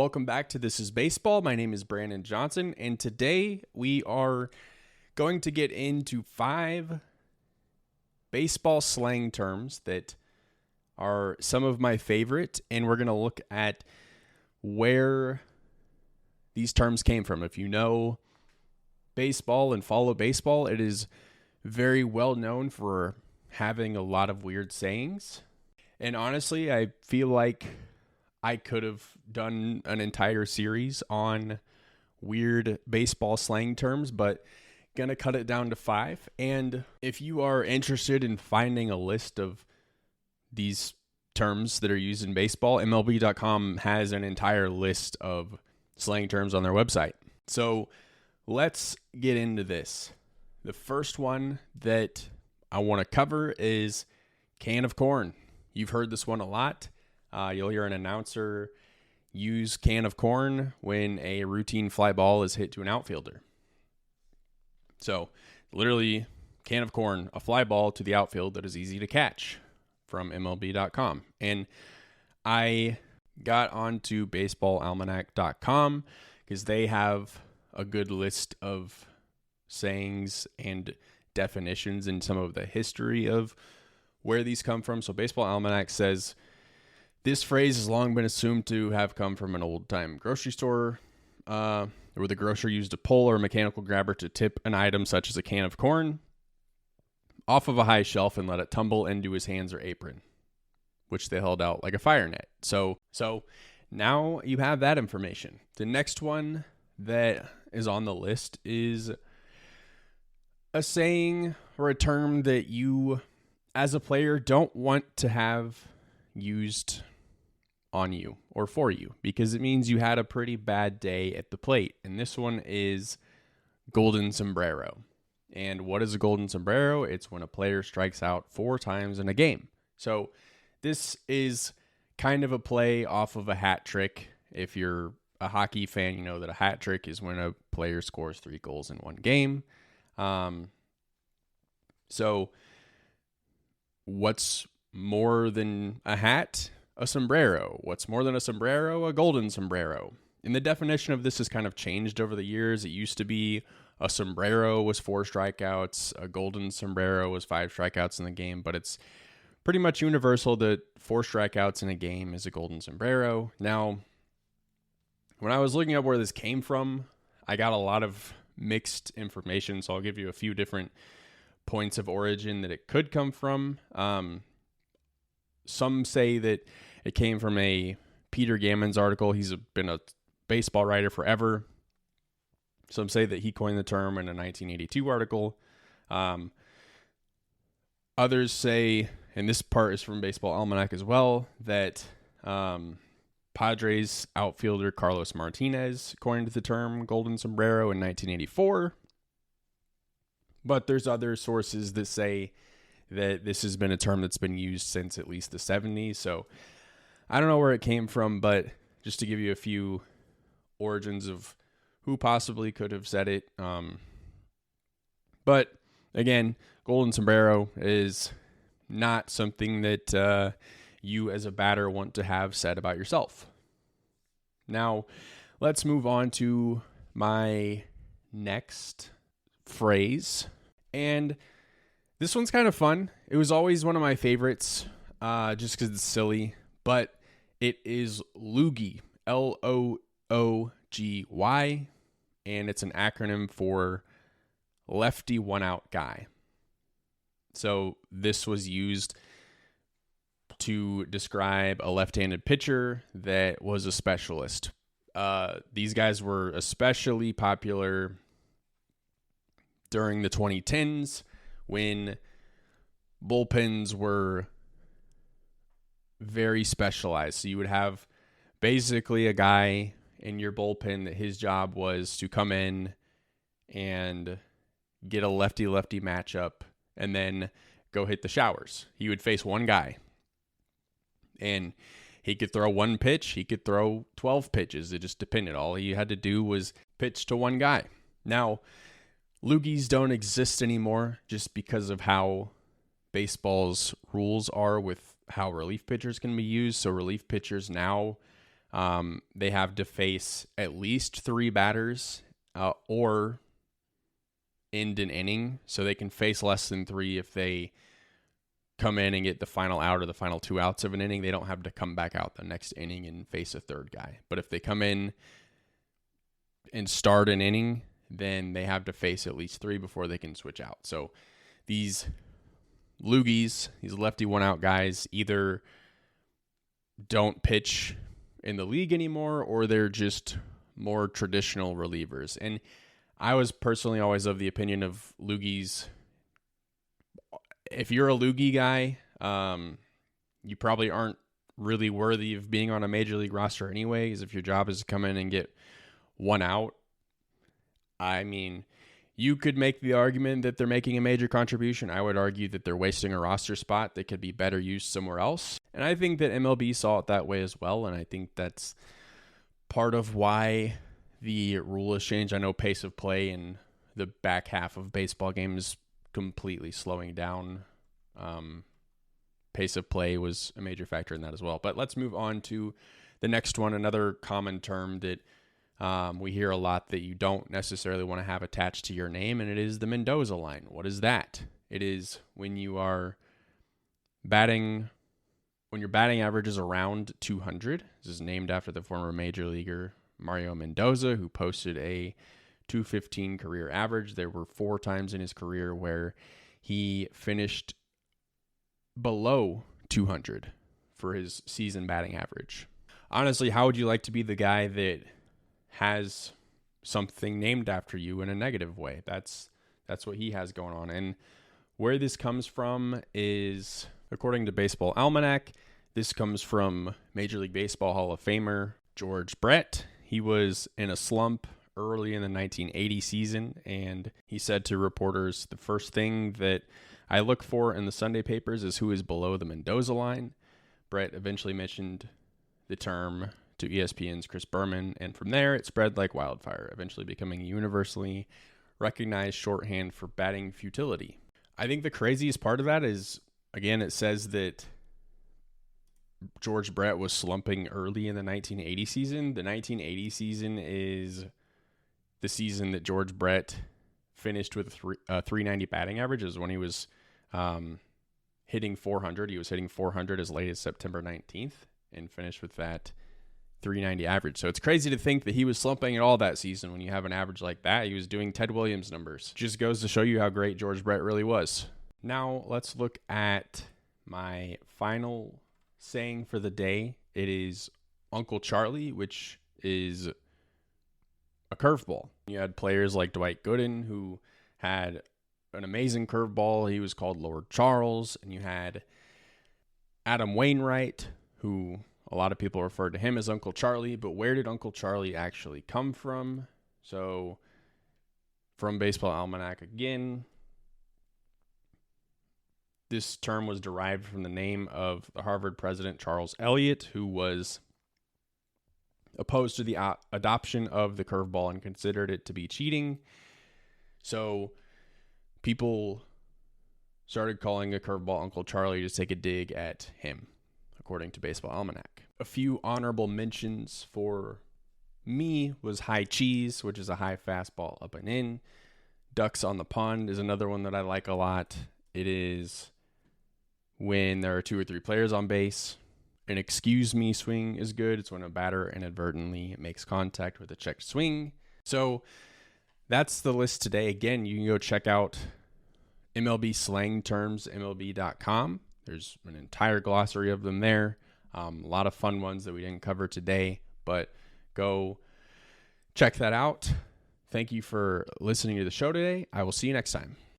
Welcome back to This is Baseball. My name is Brandon Johnson, and today we are going to get into 5 baseball slang terms that are some of my favorite, and we're going to look at where these terms came from. If you know baseball and follow baseball, it is very well known for having a lot of weird sayings. And honestly, I feel like I could have done an entire series on weird baseball slang terms, but gonna cut it down to 5. And if you are interested in finding a list of these terms that are used in baseball, MLB.com has an entire list of slang terms on their website. So let's get into this. The first one that I want to cover is can of corn. You've heard this one a lot. You'll hear an announcer use can of corn when a routine fly ball is hit to an outfielder. So, literally, can of corn, a fly ball to the outfield that is easy to catch from MLB.com. And I got onto baseballalmanac.com because they have a good list of sayings and definitions and some of the history of where these come from. So, Baseball Almanac says, this phrase has long been assumed to have come from an old-time grocery store where the grocer used a pole or a mechanical grabber to tip an item such as a can of corn off of a high shelf and let it tumble into his hands or apron, which they held out like a fire net. So now you have that information. The next one that is on the list is a saying or a term that you, as a player, don't want to have used on you or for you because it means you had a pretty bad day at the plate. And this one is golden sombrero. And what is a golden sombrero? It's when a player strikes out 4 times in a game. So this is kind of a play off of a hat trick. If you're a hockey fan, you know that a hat trick is when a player scores 3 goals in one game. So what's more than a hat? A sombrero. What's more than a sombrero? A golden sombrero. And the definition of this has kind of changed over the years. It used to be a sombrero was 4 strikeouts, a golden sombrero was 5 strikeouts in the game, but it's pretty much universal that 4 strikeouts in a game is a golden sombrero. Now, when I was looking up where this came from, I got a lot of mixed information, so I'll give you a few different points of origin that it could come from. Some say that it came from a Peter Gammons article. He's been a baseball writer forever. Some say that he coined the term in a 1982 article. Others say, and this part is from Baseball Almanac as well, that Padres outfielder Carlos Martinez coined the term golden sombrero in 1984. But there's other sources that say that this has been a term that's been used since at least the 70s. So I don't know where it came from, but just to give you a few origins of who possibly could have said it. But again, golden sombrero is not something that you as a batter want to have said about yourself. Now, let's move on to my next phrase. And this one's kind of fun. It was always one of my favorites just because it's silly, but it is loogie, L-O-O-G-Y, and it's an acronym for lefty one-out guy. So this was used to describe a left-handed pitcher that was a specialist. These guys were especially popular during the 2010s when bullpens were very specialized. So you would have basically a guy in your bullpen that his job was to come in and get a lefty-lefty matchup and then go hit the showers. He would face one guy. And he could throw one pitch. He could throw 12 pitches. It just depended. All he had to do was pitch to one guy. Now, loogies don't exist anymore just because of how baseball's rules are with how relief pitchers can be used. So relief pitchers now They have to face at least 3 batters or end an inning. So they can face less than 3 if they come in and get the final out or the final 2 outs of an inning. They don't have to come back out the next inning and face a 3rd guy. But if they come in and start an inning, then they have to face at least 3 before they can switch out. So these loogies, these lefty 1-out guys, either don't pitch in the league anymore or they're just more traditional relievers. And I was personally always of the opinion of loogies. If you're a loogie guy, you probably aren't really worthy of being on a major league roster anyway, because if your job is to come in and get 1 out, I mean, you could make the argument that they're making a major contribution. I would argue that they're wasting a roster spot that could be better used somewhere else. And I think that MLB saw it that way as well. And I think that's part of why the rule has changed. I know pace of play in the back half of baseball games completely slowing down. Pace of play was a major factor in that as well. But let's move on to the next one. Another common term that we hear a lot that you don't necessarily want to have attached to your name, and it is the Mendoza line. What is that? It is when you are batting, when your batting average is around 200. This is named after the former major leaguer Mario Mendoza, who posted a 215 career average. There were 4 times in his career where he finished below 200 for his season batting average. Honestly, how would you like to be the guy that has something named after you in a negative way? That's what he has going on. And where this comes from is, according to Baseball Almanac, this comes from Major League Baseball Hall of Famer George Brett. He was in a slump early in the 1980 season, and he said to reporters, "The first thing that I look for in the Sunday papers is who is below the Mendoza line." Brett eventually mentioned the term to ESPN's Chris Berman, and from there it spread like wildfire, eventually becoming a universally recognized shorthand for batting futility. I think the craziest part of that is, again, it says that George Brett was slumping early in the 1980 season. The 1980 season is the season that George Brett finished with a 390 batting average. Is when he was hitting 400. He was hitting 400 as late as September 19th and finished with that 390 average. So it's crazy to think that he was slumping at all that season when you have an average like that. He was doing Ted Williams numbers. Just goes to show you how great George Brett really was. Now let's look at my final saying for the day. It is Uncle Charlie, which is a curveball. You had players like Dwight Gooden, who had an amazing curveball. He was called Lord Charles. And you had Adam Wainwright, who a lot of people referred to him as Uncle Charlie, but where did Uncle Charlie actually come from? So, from Baseball Almanac again, this term was derived from the name of the Harvard president Charles Eliot, who was opposed to the adoption of the curveball and considered it to be cheating. So, people started calling a curveball Uncle Charlie to take a dig at him, according to Baseball Almanac. A few honorable mentions for me was high cheese, which is a high fastball up and in. Ducks on the pond is another one that I like a lot. It is when there are 2 or 3 players on base. An excuse me swing is good. It's when a batter inadvertently makes contact with a checked swing. So that's the list today. Again, you can go check out MLB slang terms, MLB.com. There's an entire glossary of them there. A lot of fun ones that we didn't cover today, but go check that out. Thank you for listening to the show today. I will see you next time.